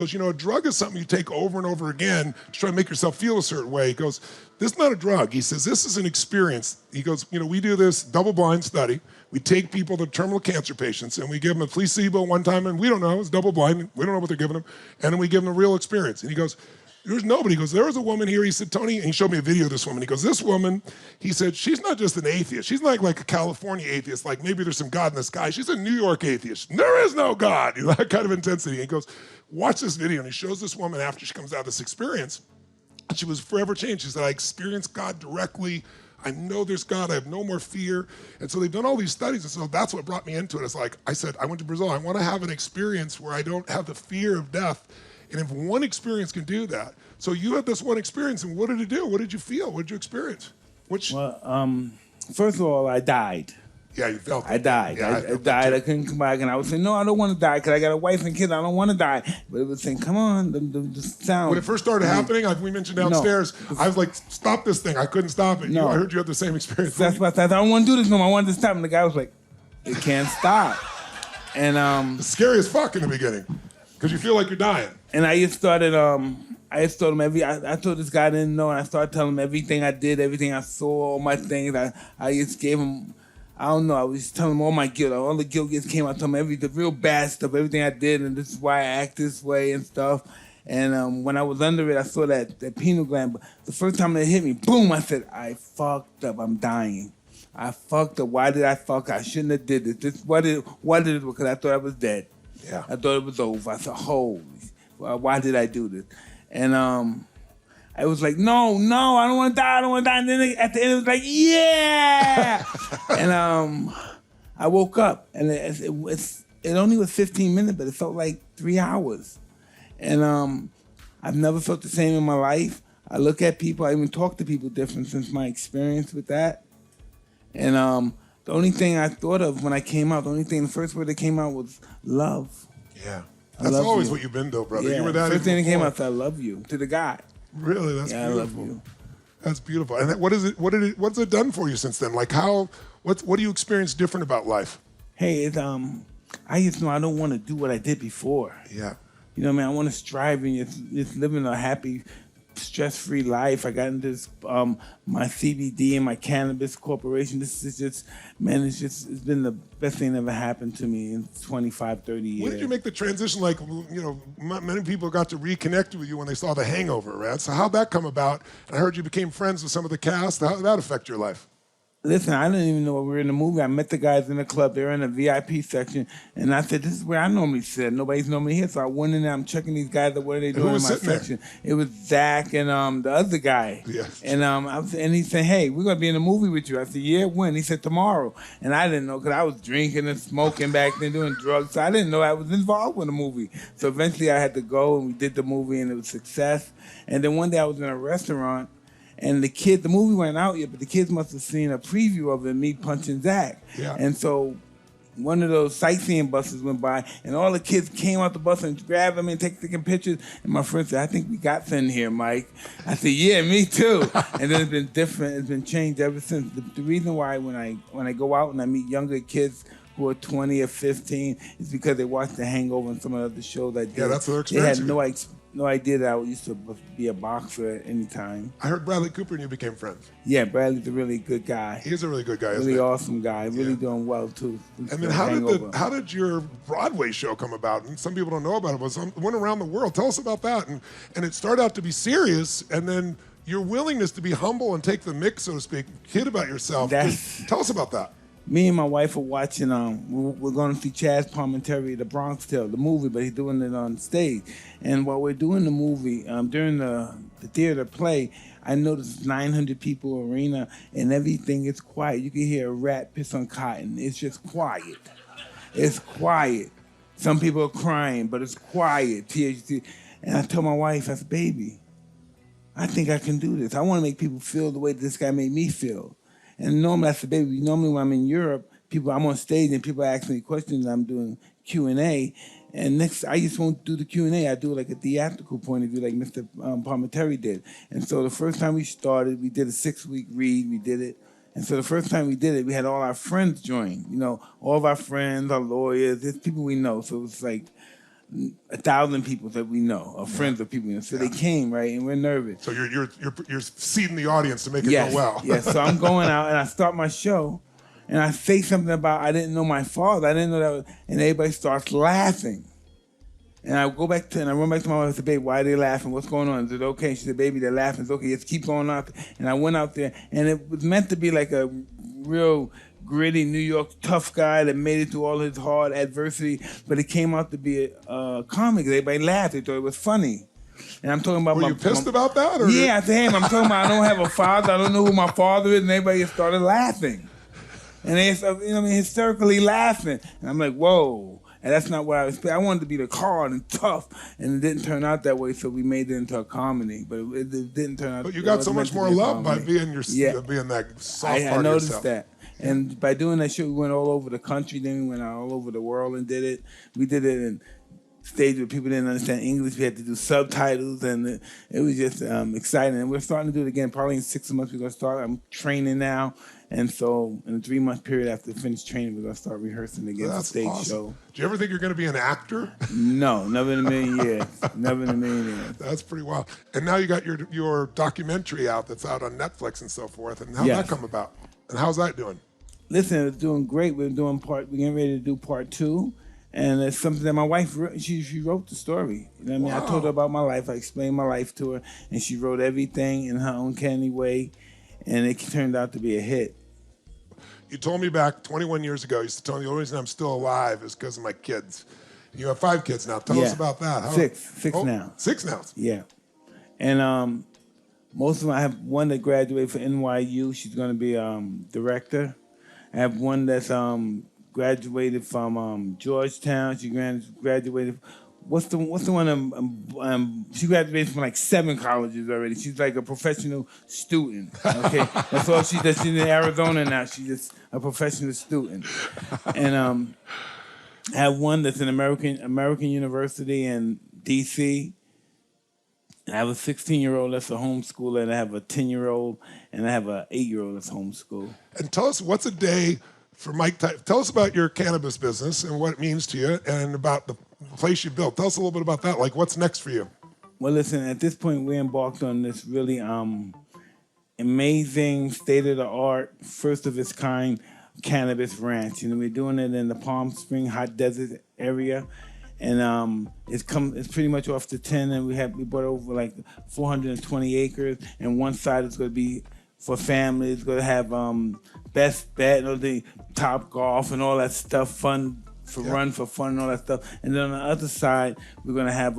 goes, a drug is something you take over and over again to try to make yourself feel a certain way. He goes, this is not a drug. He says, this is an experience. He goes, we do this double-blind study. We take people that are terminal cancer patients, and we give them a placebo one time, and we don't know. It's double-blind. We don't know what they're giving them. And then we give them a real experience. And he goes, there's nobody. He goes, there was a woman here. He said, Tony, and he showed me a video of this woman. He goes, this woman, he said, she's not just an atheist. She's not like a California atheist, like maybe there's some God in the sky. She's a New York atheist. There is no God. That kind of intensity. And he goes, watch this video. And he shows this woman after she comes out of this experience. And she was forever changed. She said, I experienced God directly. I know there's God. I have no more fear. And so they've done all these studies. And so that's what brought me into it. It's like, I said, I went to Brazil. I want to have an experience where I don't have the fear of death. And if one experience can do that, so you had this one experience, and what did it do? What did you feel? What did you experience? Well, first of all, I died. Yeah, you felt it. I died. Yeah, I died. I couldn't come back, and I was saying, no, I don't want to die because I got a wife and kids. I don't want to die. But it was saying, come on, the sound. When it first started happening, like we mentioned downstairs, I was like, stop this thing. I couldn't stop it. No. I heard you had the same experience. That's why I said, I don't want to do this no more. I wanted to stop. And the guy was like, it can't stop. And it's scary as fuck in the beginning because you feel like you're dying. And I just started, I told him I told this guy I didn't know, and I started telling him everything I did, everything I saw, all my things. I just gave him, I don't know, I was just telling him all my guilt. All the guilt just came out, telling him the real bad stuff, everything I did, and this is why I act this way and stuff. And when I was under it, I saw that pineal gland. But the first time it hit me, boom, I said, I fucked up, I'm dying. I fucked up. Why did I fuck? I shouldn't have did this. What did it? Because I thought I was dead. Yeah. I thought it was over. I said, holy, why did I do this? And I was like, no, I don't want to die, I don't want to die. And then at the end, it was like, yeah! And I woke up, and it only was 15 minutes, but it felt like 3 hours. And I've never felt the same in my life. I look at people, I even talk to people different since my experience with that. And the only thing I thought of when I came out, the first word that came out was love. Yeah. That's always what you've been, though, brother. Yeah. You were that. First thing that came out, I said, I love you, to the guy. Really, that's beautiful. I love you. That's beautiful. And what's it done for you since then? Like what do you experience different about life? Hey, I just know I don't want to do what I did before. Yeah. You know what I mean? I want to strive and just living a happy, stress-free life. I got into this, my CBD and my cannabis corporation. This is just, man, it's been the best thing that ever happened to me in 25, 30 years. When did you make the transition? Like, many people got to reconnect with you when they saw The Hangover, right? So how'd that come about? And I heard you became friends with some of the cast. How did that affect your life? Listen, I didn't even know we were in the movie. I met the guys in the club. They were in the VIP section. And I said, this is where I normally sit. Nobody's normally here. So I went in there. I'm checking these guys. What are they doing in my section? There? It was Zach and the other guy. Yes. And he said, hey, we're going to be in a movie with you. I said, yeah, when? He said, tomorrow. And I didn't know because I was drinking and smoking back then, doing drugs. So I didn't know I was involved with the movie. So eventually I had to go, and we did the movie, and it was a success. And then one day I was in a restaurant, and the movie wasn't out yet, but the kids must have seen a preview of it, me punching Zach. Yeah. And so one of those sightseeing buses went by, and all the kids came out the bus and grabbed them and taking pictures. And my friend said, I think we got thin here, Mike. I said, yeah, me too. And then it's been different. It's been changed ever since. The reason why when I go out and I meet younger kids who are 20 or 15 is because they watched The Hangover and some of the other shows I did. Yeah, that's their experience. They had no idea that I used to be a boxer at any time. I heard Bradley Cooper and you became friends. Yeah, Bradley's a really good guy. He is a really good guy, really awesome guy. Really doing well, too. And then how did your Broadway show come about? And some people don't know about it, but it went around the world. Tell us about that. And it started out to be serious, and then your willingness to be humble and take the mix, so to speak, hid about yourself. Tell us about that. Me and my wife are watching, we're going to see Chaz Palminteri, The Bronx Tale, the movie, but he's doing it on stage. And while we're doing the movie, during the theater play, I noticed 900 people arena, and everything is quiet. You can hear a rat piss on cotton. It's just quiet. It's quiet. Some people are crying, but it's quiet. Tears. And I told my wife, I said, baby, I think I can do this. I want to make people feel the way this guy made me feel. And normally, I said, baby, normally when I'm in Europe, I'm on stage and people ask me questions, I'm doing Q&A. And next, I just won't do the Q&A. I do like a theatrical point of view, like Mr. Palminteri did. And so the first time we started, we did a 6-week read, we did it. And so the first time we did it, we had all our friends join. All of our friends, our lawyers, there's people we know. So it was like 1,000 people that we know, or friends of people we know. So they came, right, and we're nervous. So you're seeding the audience to make it Yes, go well. yes. So I'm going out and I start my show, and I say something about I didn't know my father. I didn't know that, and everybody starts laughing. And I run back to my wife and said, "Babe, why are they laughing? What's going on? Is it okay?" She said, "Baby, they're laughing. It's okay. Just keep going out there." And I went out there, and it was meant to be like a real gritty New York tough guy that made it through all his hard adversity, but it came out to be a comic. Everybody laughed. They thought it was funny. And I'm talking about Were you pissed about that? Or yeah, I said, "Hey, I'm talking about I don't have a father. I don't know who my father is," and everybody just started laughing. And they started, hysterically laughing. And I'm like, whoa. And that's not what I expected. I wanted to be the hard and tough, and it didn't turn out that way. So we made it into a comedy, but it didn't turn out. But you got so much more love by being being that soft part I of noticed yourself. that, and by doing that show, we went all over the country. Then we went out all over the world and did it. We did it in stages where people didn't understand English. We had to do subtitles, and it was just exciting. And we're starting to do it again. Probably in 6 months we're gonna start. I'm training now. And so, in a 3-month period after finish training, we're gonna start rehearsing again for stage awesome. show. Do you ever think you're going to be an actor? No, never in a million years. Never in a million years. That's pretty wild. And now you got your documentary out that's out on Netflix and so forth. And how'd that come about? And how's that doing? Listen, it's doing great. We're getting ready to do part 2. And it's something that my wife wrote. She wrote the story. You know what I mean? Wow. I told her about my life. I explained my life to her, and she wrote everything in her own canny way, and it turned out to be a hit. You told me back 21 years ago, you used to tell me the only reason I'm still alive is because of my kids. You have 5 kids now. Tell us about that. Six now. 6 now. Yeah. And most of them, I have one that graduated from NYU. She's going to be director. I have one that's graduated from Georgetown. She graduated. What's the one? She graduated from like 7 colleges already. She's like a professional student. Okay, that's all she does. She's in Arizona now. She's just a professional student. And I have one that's an American University in D.C. And I have a 16-year-old that's a homeschooler, and I have a 10-year-old, and I have a 8-year-old that's homeschooled. And tell us, what's a day for Mike? Tell us about your cannabis business and what it means to you, and about the place you built. Tell us a little bit about that. Like, what's next for you? Well, listen, at this point, we embarked on this really amazing, state-of-the-art, first of its kind cannabis ranch. We're doing it in the Palm Spring hot desert area. And it's pretty much off the 10, and we bought over like 420 acres, and one side is going to be for families. It's going to have best bet, the Top Golf and all that stuff, fun for run for fun and all that stuff. And then on the other side, we're going to have